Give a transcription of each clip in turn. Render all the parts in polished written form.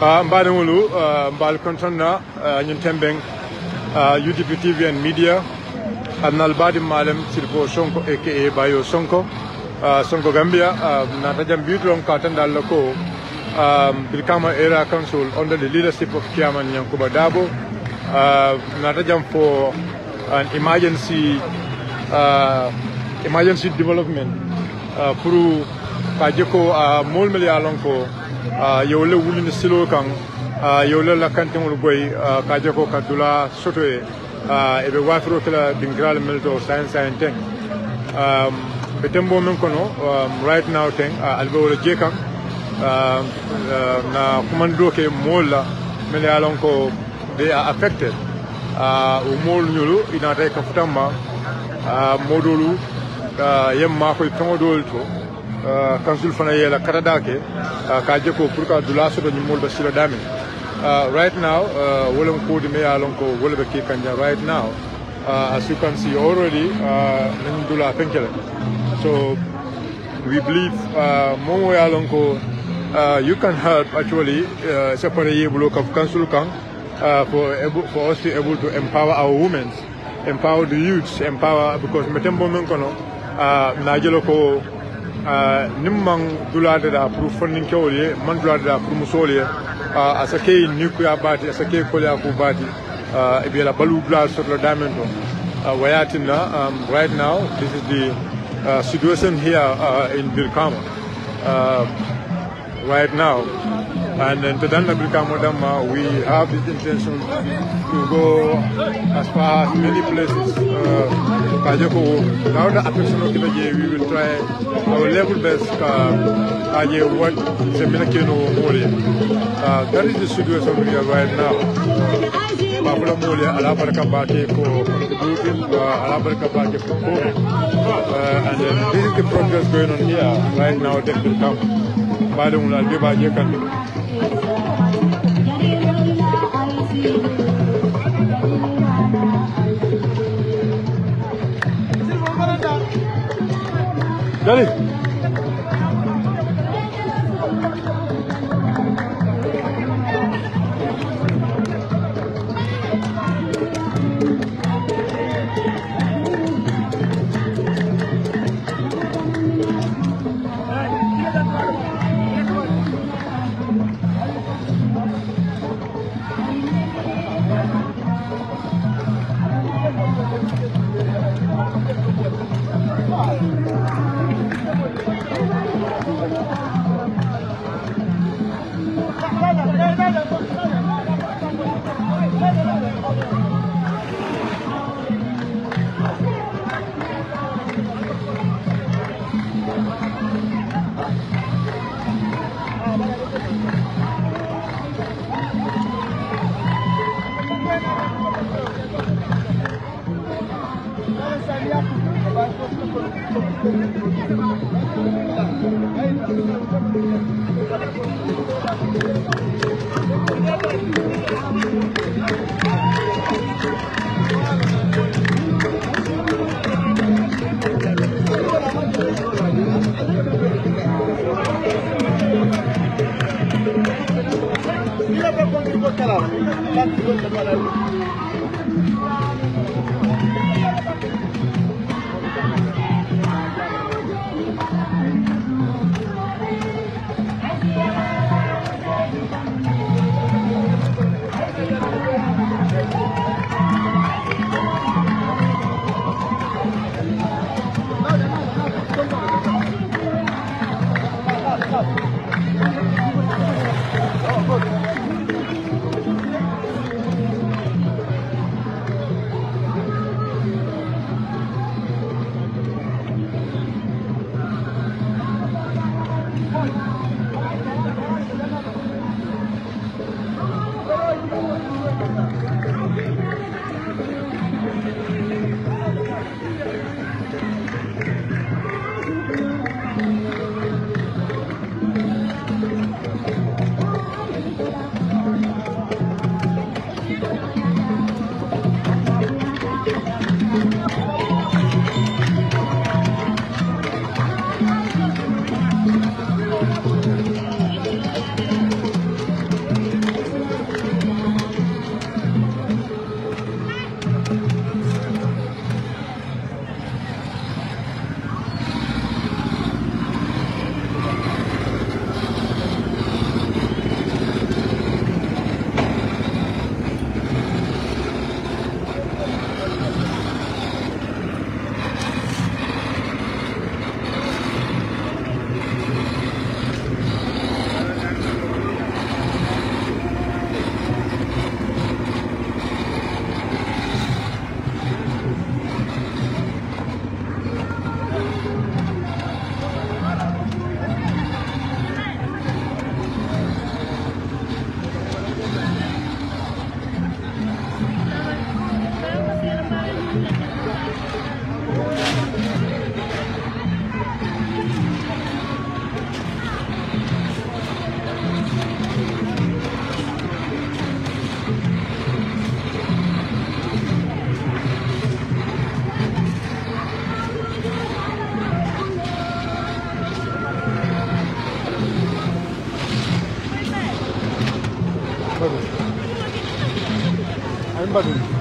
Mbadengulu, Mbal Kontona, Nyuntembeng, UDP TV&MEDIA, Nalbadi Malem, Silpo Sonko, aka Bayo Sonko, Sonko Gambia, Natajam Butron Katanda Loko, Brikama Area Council under the leadership of Chairman Yankuba Darboe, Natajam for an emergency development, Puru Kajeko, Molmeli Alonko, Yole Wulin Silo Kang, Yole Lakanting Boy, Kajeko Kadula Sotoe, Ebe Wafro Kila Bingral Milto Science and Teng. Betembo Menkono, right now Teng, Albo Jekang, na Kumandoke Mola, Mele Alonko, they are affected. Umol Nulu, Inate Kafutama, Modulu, Yemma Tongodolto. Council Fanayela Karadake, Kajeko Purka Dulaso Nimolda Siladami. Right now, Willem Kodime Alonko, Willebeki Kanja, right now, as you can see already, Nindula Penkele. So we believe Momo Alonko, you can help actually separate block of Council Kang for us to be able to empower our women, empower the youths, empower because Metembo Menkono, Najeloko. Nimmang dulade da pour funding kewle man dulade da pour musole asake nuclear bati asake kolya ko bati e bi la balu bla sur le diamond wayatina right now this is the situation here in Brikama right now, and then to Brikama Dama we have this intention to go as far as many places. Kajeko now the affection of Kibaje, we will try our level best Kaje what Seminakino Molia. That is the situation we are right now. Babula Molia, Alabarkabake for contributing, Alabarkabake for voting. And then this is the progress going on here right now that will come. Badung Albiba can do. Dale. 𝒂𝒄𝒄𝒏.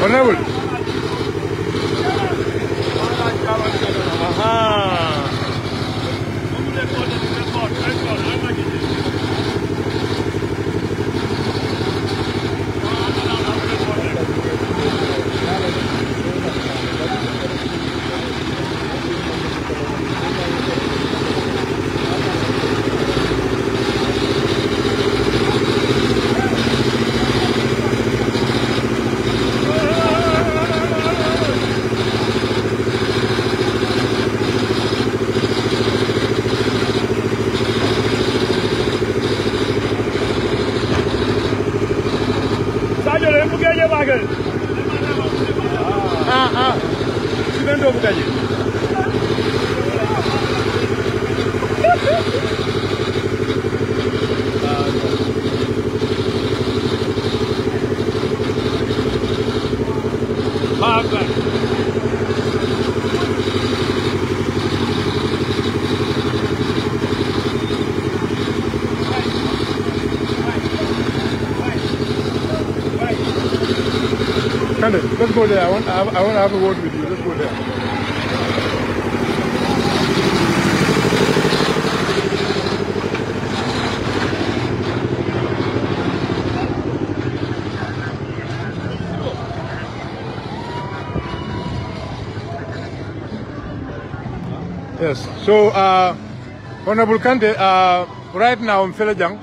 Honorable. Let's go there. I want to have a word with you. Let's go there. Yes. So, Honorable Kante, right now in Felajang,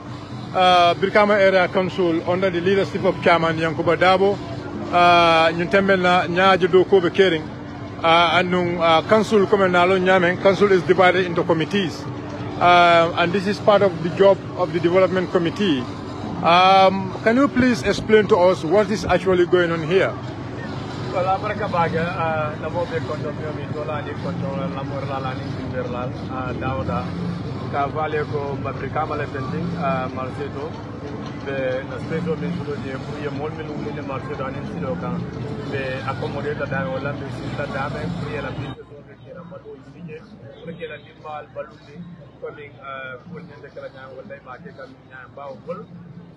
Brikama Area Council under the leadership of Chairman Yankuba Darboe, council council is divided into committees, and this is part of the job of the development committee. Can you please explain to us what is actually going on here? Well, Brikama namo be control mi dola ni control lamor la ni Dauda ka vale ko Brikama le pending marché to be na speso min sulo je pour ye mol min wuli marché do anin silo kan be accommoder da wala be sita da be pour ye la business to ke na balu sinye pour ke la dimal baluni coming pour nyande kala nya wala ma ke kan nya ba wol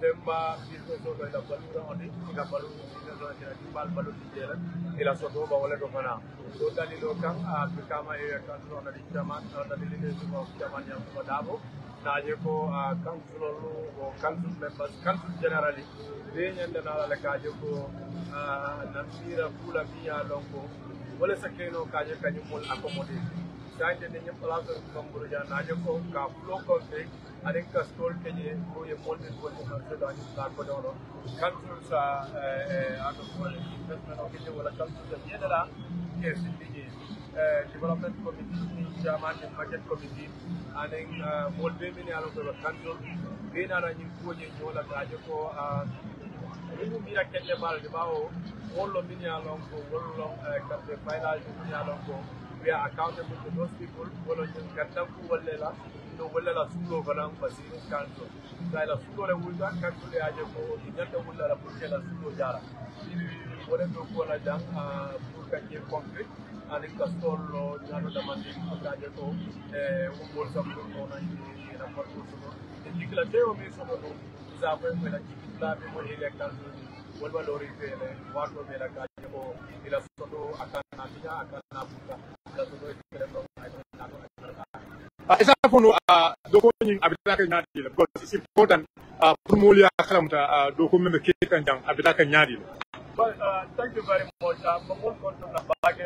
demba business to da balu da oni ga balu business do ke dimal balu tijela ila soto ba wala do kana do dali do kan Brikama area council on the chairman on the leadership of chairman Yankuba Darboe naje ko council or council members council generally de nyande na la kaje ko namira kula biya longo wala sakeno kaje kanyu mol accommodate sanje ne place ko mburuja naje ko ka flow ko te anen ka store kenye ko ye mol den ko ma se dani la ko do council sa ato ko investment o kenye wala council de yedala ke sindigi development committee chairman market committee anen mol be min alo ko council be na ni ko nye nyola kaje ko ñu mira kenn bal di bawo wollo min yalon ko wollo kambe final min yalon ko we are accountable to those people wollo ñu kantam ko wollela no wollela sulo banan fasiri kanto la sulo le wulda kanto le aje ko ñanda wulla la pour que la sulo jara wala do ko la jang pour que je concrete ani ka solo ñano demande ko aje ko wol sam ko na ni na ko so dikla teo mi so ko zabe ko la la be mo ile kanto wolba lori fele wato be la kaje ko ila soto akana tiga akana buka la soto fele ko isa fono doko ni abitaka nyadi le because it's important pour mo liya khalamta doko membe ke kan jang abitaka nyadi le but thank you very much mo ko to na bage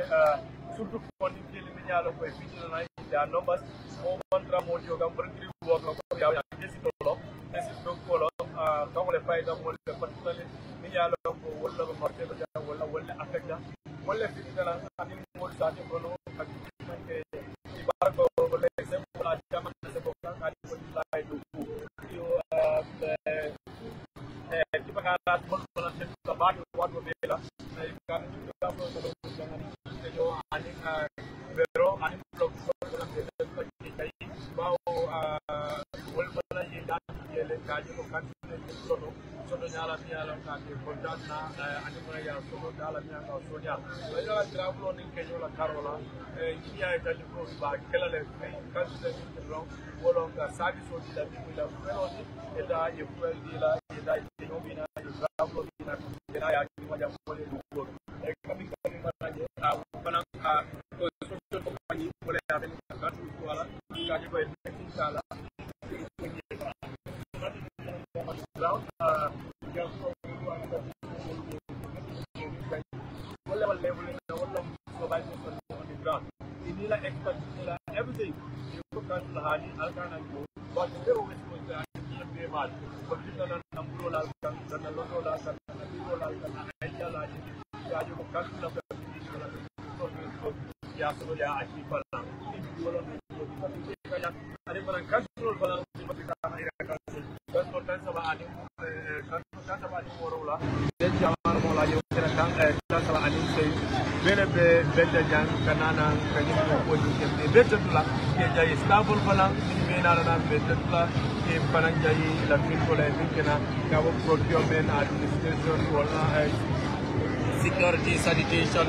surtout ko ni ke mi nyalo ko e fitino na ya numbers mo mantra mo joga mbri wo ko ya ya desi to ko donc le fayda mo le particularly mi nyalo ko wala ba marté da wala affecta wala fitina ani mo sa ko no ak ke ibarko wala exemple la chama se ko kan ali ko lay do yo ki ba ka mo wala se ko ba do wato be la kan da ko do yo ani pero ani blog ko la ke kai ba wala ye da le kaje ko kan soto nyala miala ka ke kontanna ani mo ya soto dala miala so nya wala la travel ni ke yola karola kinya ka ko ba kala le kan se ni ro wala ka sabi so di la mi la pero ni eda ye fuel di la eda ye no bina ye travel bina eda ya ki mo ja ko le ko kami ma je bana ko so ko ni ko le ya ben ka tu wala ka je ko ni kala everything you can lahani alkan and go but there always was that be mal but kita na ambulo la kan na loto la kan na biro la kan na aja la ya jo kan na so ya so ya aki pala wala ni kaya ari parang kan so pala ni mabita na ira kan so kan sa ba ani kan sa ba ni morola de jamar mola yo kira kan sa ba ani sei bene be bete jang kanana kanyi ko ni ke bete tula ke jay stable balang ni mena na bete tula ke balang jay la fin ko la bikena ka wo procurement administration wala security sanitation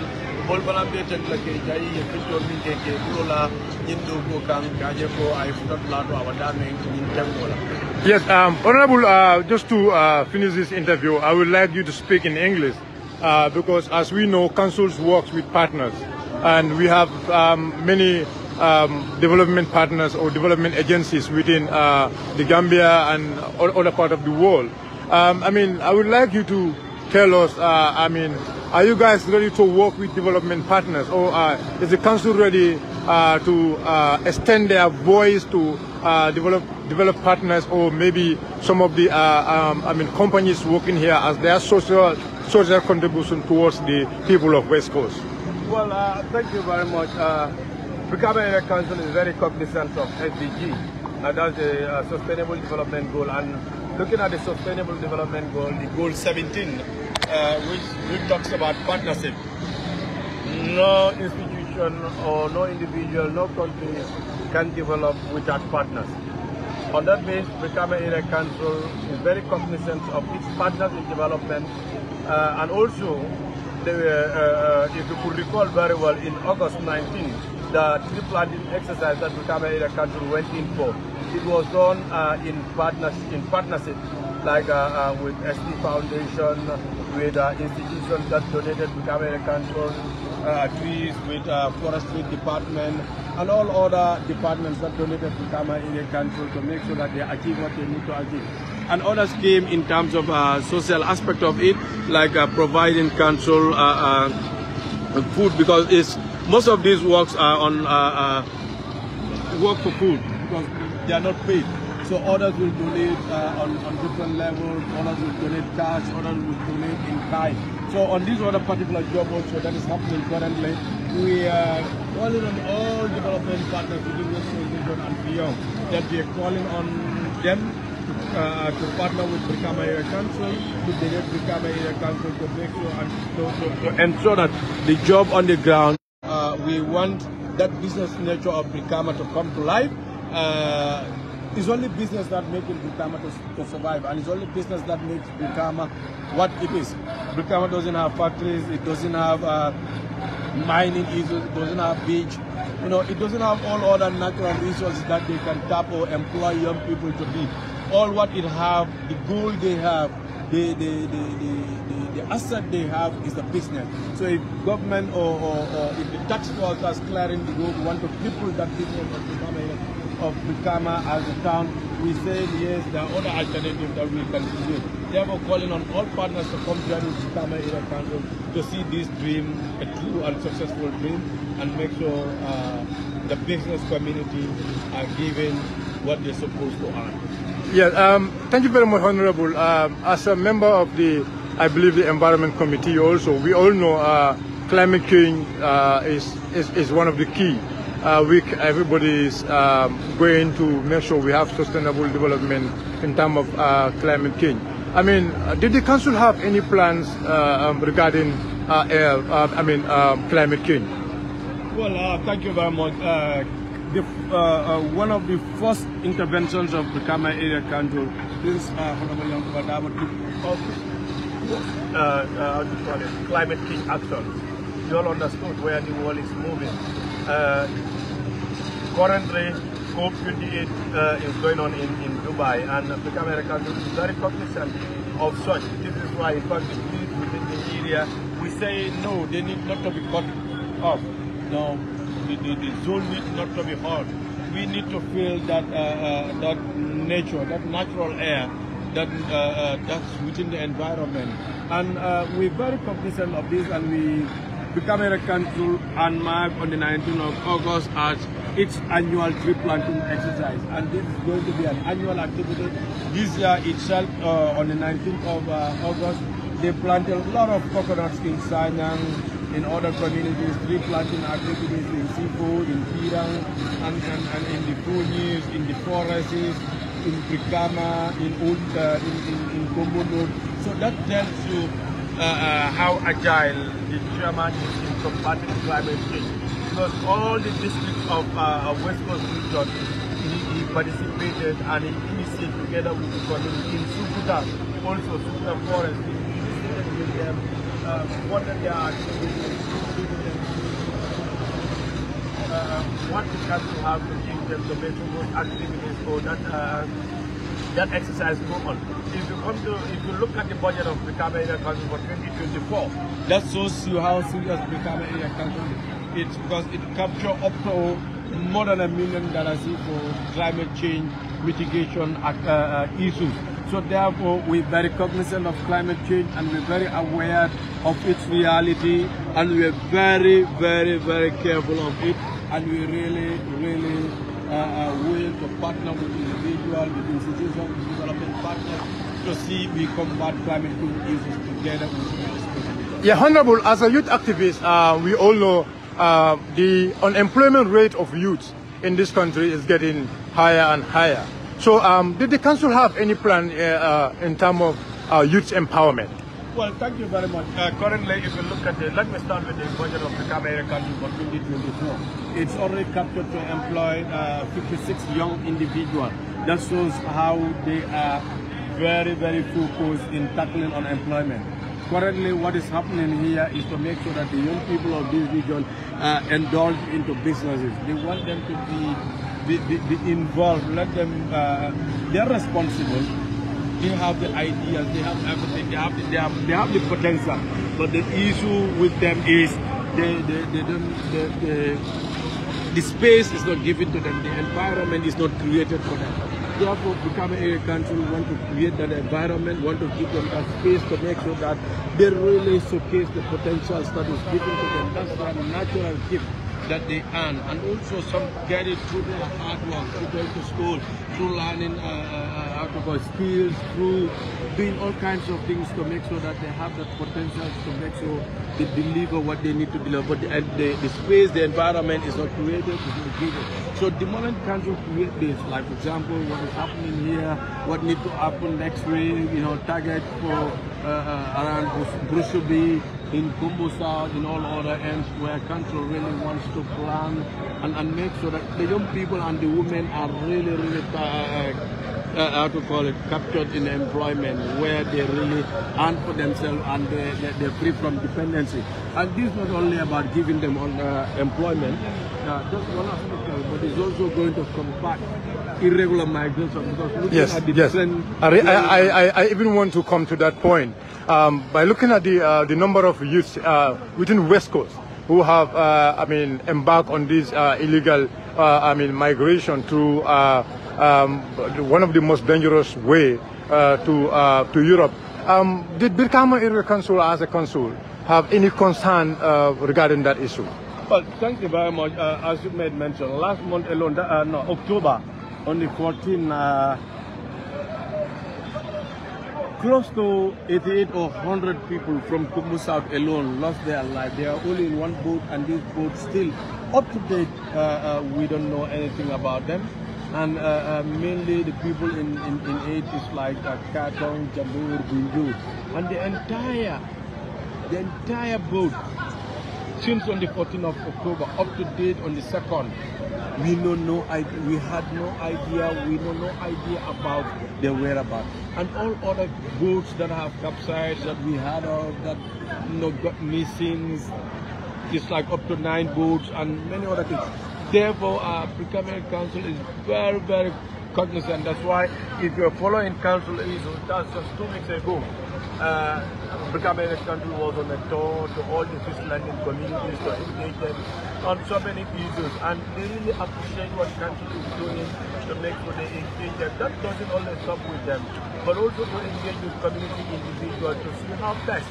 bol balang bete tula ke jay ye fitur min ke la yindo ko kan gaje ko ay futat la do awada men ni tangola. Yes, Honorable, just to finish this interview, I would like you to speak in English. Because as we know, councils works with partners, and we have many development partners or development agencies within the Gambia and other part of the world. I mean, I would like you to tell us, I mean, are you guys ready to work with development partners, or is the council ready to extend their voice to develop partners, or maybe some of the I mean, companies working here as their social contribution towards the people of West Coast? Well, thank you very much. Brikama Area Council is very cognizant of SDG, that's the Sustainable Development Goal. And looking at the Sustainable Development Goal, the Goal 17, which talks about partnership. No institution or no individual, no country can develop without partners. On that base, Brikama Area Council is very cognizant of its partners in development, and also, if you could recall very well, in August 19, the tree planting exercise that Brikama Area Council went in for, it was done in partnership, like with SD Foundation, with institutions that donated Brikama Area Council trees, with forestry department, and all other departments that donated Brikama Area Council to make sure that they achieve what they need to achieve. And others came in terms of social aspect of it, like providing council food, because most of these works are on work for food, because they are not paid. So others will donate on different levels, others will donate cash, others will donate in kind. So on this other particular job also that is happening currently, we are calling on all development partners within this region and beyond, that we are calling on them to partner with Brikama Area Council, to donate Brikama Area Council to make sure and to ensure that the job on the ground, we want that business nature of Brikama to come to life. It's only business that makes Brikama to survive, and it's only business that makes Brikama what it is. Brikama doesn't have factories, it doesn't have mining issues, it doesn't have beach, it doesn't have all other natural resources that they can tap or employ young people to be. All what it have, the goal they have, the asset they have is the business. So if government or if the tax force is clearing the road, we want to cripple that business of Brikama as a town, we say yes, there are other alternatives that we can do. Therefore, calling on all partners to come join with Brikama Area Council to see this dream a true and successful dream, and make sure the business community are given what they're supposed to earn. Yeah, thank you very much, Honorable. As a member of I believe the Environment Committee also, we all know climate change is one of the key. Everybody is going to make sure we have sustainable development in terms of climate change. I mean, did the council have any plans regarding climate change? Well, thank you very much. One of the first interventions of the Brikama Area Council since Honorable Yankuba Darboe took climate change action. You all understood where the world is moving. Currently, COP28 is going on in Dubai, and the Brikama Area Council is very cognizant of such. This is why, in fact, the trees within the area, we say no, they need not to be cut off. No. The zone needs not to be hot. We need to feel that that nature, that natural air, that's within the environment. And we're very cognizant of this, and we Brikama Area Council unmarked on the 19th of August as its annual tree planting exercise. And this is going to be an annual activity. This year itself, on the 19th of August, they planted a lot of coconuts in Sanyang, in other communities, tree planting activities in Sipo, in Pirang, and in the Funis, in the forests, in Brikama, in Kombono. So that tells you how agile the chairman is in combating climate change. Because all the districts of West Coast region, he participated and he initiated together with the community in Sukuta, also Sukuta Forest. He initiated with them. What they are what the council have to give them to make sure those activities or that exercise go on. If you look at the budget of Brikama Area Council for 2024, that shows you how serious Brikama Area Council is, because it captures up to more than $1 million for climate change mitigation issues. So therefore, we're very cognizant of climate change, and we're very aware of its reality, and we're very, very, very careful of it, and we really, really willing to partner with individuals, with institutions, with development partners to see we combat climate change issues together with. Yeah, Honorable, as a youth activist, we all know the unemployment rate of youth in this country is getting higher and higher. So did the council have any plan in terms of youth empowerment? Well, thank you very much. Currently, if you look at let me start with the budget of the Brikama Area Council for 2024. It's already captured to employ 56 young individuals. That shows how they are very, very focused in tackling unemployment. Currently, what is happening here is to make sure that the young people of this region indulge into businesses. They want them to be involved. Let them. They're responsible. They have the ideas. They have everything. They have the potential. But the issue with them is the space is not given to them. The environment is not created for them. Therefore, 𝒂𝒂𝒃𝒆 council want to create that environment, want to give them that space to make sure that they really showcase the potentials that is given to them. That's their natural gift that they earn, and also some get it through their hard work, through going to school, through learning skills, through doing all kinds of things to make sure that they have that potential to make sure they deliver what they need to deliver. But the space, the environment is not created, it's not given. So the moment council create this, like for example, what is happening here, what needs to happen next week, target for around 𝒂𝒄𝒏, in Kumbo South, in all other ends where council really wants to plan and make sure that the young people and the women are really, captured in employment, where they really earn for themselves and they're free from dependency. And this is not only about giving them employment, that's one aspect of it, but it's also going to combat irregular migration, because looking at the trend, I even want to come to that point. By looking at the number of youths within West Coast who have, embarked on this illegal, migration through one of the most dangerous way to Europe. Did Brikama Area Council, as a council, have any concern regarding that issue? Well, thank you very much. As you made mention, last month alone, October, on the 14th, close to 88 or 100 people from Kumbo South alone lost their life. They are only in one boat, and this boat still up to date. We don't know anything about them. And mainly the people in age is like Katong, Jambur, Bunju. And the entire boat, since on the 14th of October up to date on the 2nd, we had no idea about their whereabouts. And all other boats that have capsized that we had of that got missing, it's like up to 9 boats and many other things. Therefore, Brikama Council is very, very cognizant. That's why if you're following council issues, that's just 2 weeks ago, Brikama Council was on a tour to all the fish landing communities to engage them on so many issues, and they really appreciate what council is doing to make sure they engage them. That doesn't only stop with them, but also to engage with community individuals to see how best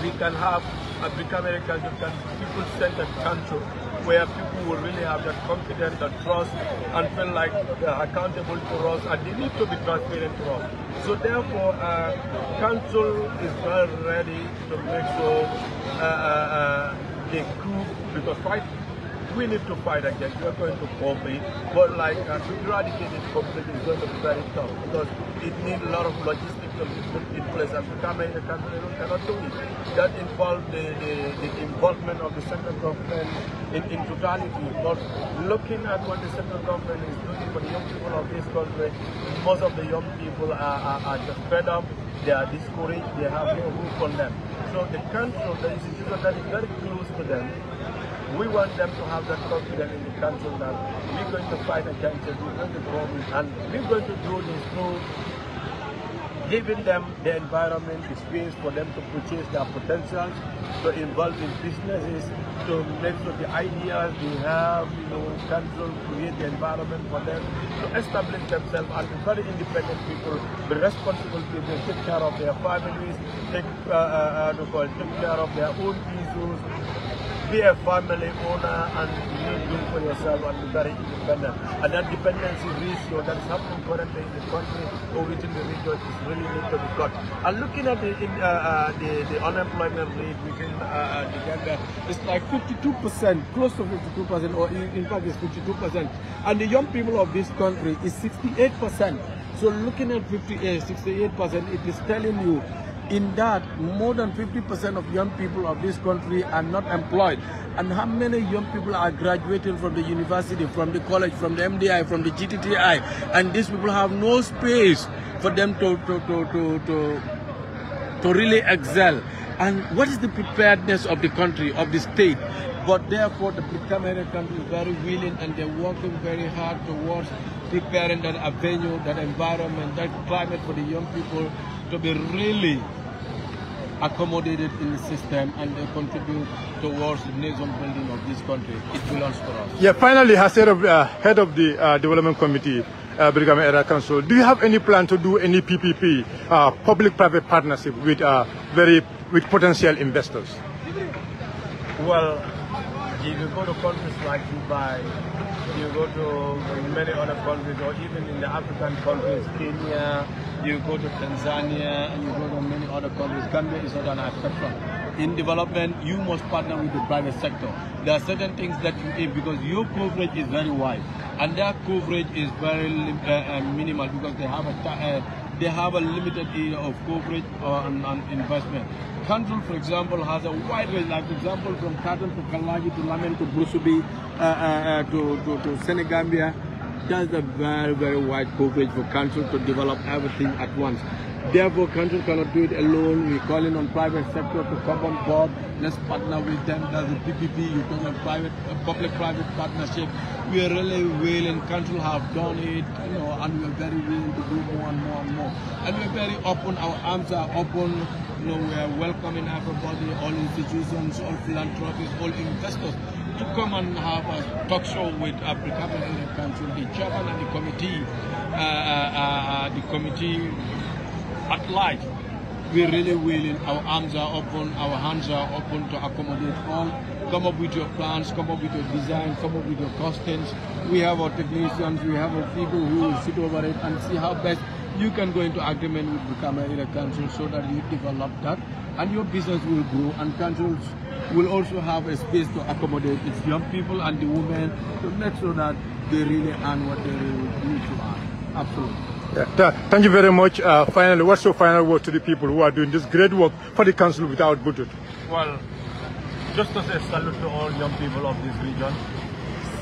we can have a Brikama Council, people-centered council, where people will really have that confidence, that trust, and feel like they're accountable to us, and they need to be transparent to us. So therefore, council is very ready to make sure they cook, because we need to fight against. We are going to cooperate, but like to eradicate this conflict is going to be very tough, because it needs a lot of logistics to be put in place, and Brikama Council cannot do it. That involves the involvement of the central government in totality. But looking at what the central government is doing for the young people of this country, most of the young people are just fed up, they are discouraged, they have no hope on them. So the council, the institution that is very close to them, we want them to have that confidence in the council that we're going to fight against it, we're going to go with, and we're going to do this through giving them the environment, the space for them to purchase their potentials, to involve in businesses, to make sure the ideas they have, council create the environment for them to establish themselves as very independent people, be responsible people, take care of their families, take care of their own issues, be a family owner and do for yourself and be very independent. And that dependency ratio that is happening currently in the country or within the region is really need to be cut. And looking at the unemployment rate within the Gambia, it's like 52%, close to 52%, or in fact it's 52%. And the young people of this country is 68%. So looking at 68%, it is telling you In that, more than 50% of young people of this country are not employed. And how many young people are graduating from the university, from the college, from the MDI, from the GTTI, and these people have no space for them to really excel. And what is the preparedness of the country, of the state? But therefore, the Brikama country is very willing, and they're working very hard towards preparing that avenue, that environment, that climate for the young people to be really accommodated in the system, and they contribute towards the nation building of this country. It belongs to us. Yeah, finally, as head of the Development Committee, Brikama Area Council, do you have any plan to do any PPP, public-private partnership with potential investors? Well, if you go to countries like Dubai, you go to many other countries, or even in the African countries, Kenya, you go to Tanzania, and you go to many other countries. Gambia is not an exception. In development, you must partner with the private sector. There are certain things that you aim, because your coverage is very wide, and their coverage is very minimal, because they have a limited area of coverage on investment. Council, for example, has a wide range, like for example, from Cattle to Kalagi to Lamen to 𝒂𝒂𝒏 to Senegambia. That's a very, very wide coverage for council to develop everything at once. Therefore, council cannot do it alone. We're calling on private sector to come on board. Let's partner with them. That's a PPP. You call it public-private partnership. We are really willing. Council have done it, and we are very willing to do more and more and more. And we're very open. Our arms are open. We are welcoming everybody, all institutions, all philanthropists, all investors, to come and have a talk show with Brikama Area Council, the chairman and the committee at large. We're really willing. Our arms are open, our hands are open to accommodate all. Come up with your plans, come up with your design, come up with your costings. We have our technicians, we have our people who will sit over it and see how best you can go into agreement with Brikama Area Council, so that you develop that, and your business will grow, and councils will also have a space to accommodate its young people and the women, to make sure that they really earn what they really need to earn. Absolutely. Yeah. Thank you very much. Finally, what's your final word to the people who are doing this great work for the council without budget? Well, just to say salute to all young people of this region,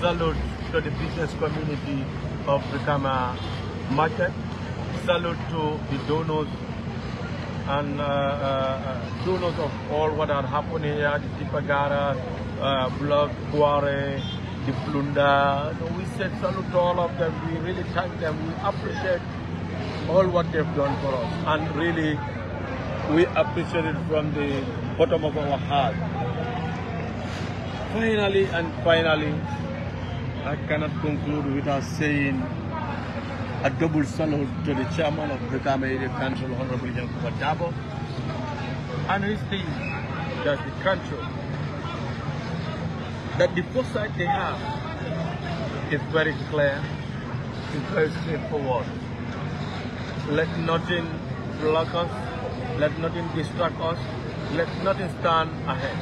salute to the business community of Brikama market, salute to the donors and donors of all what are happening here, the Tipagara, Block, Guare, the Plunda. So we said salute to all of them. We really thank them. We appreciate all what they've done for us. And really, we appreciate it from the bottom of our heart. Finally, I cannot conclude without saying a double salute to the chairman of the Brikama Area Council, Honorable Yankuba Darboe, and his team, that's the council, that the foresight they have is very clear, it's very straightforward. Let nothing block us, let nothing distract us, let nothing stand ahead.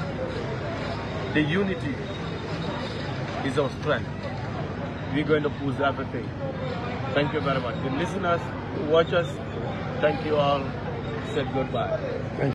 The unity is our strength. We're going to push everything. Thank you very much. The listeners, the watchers, thank you all. Said goodbye.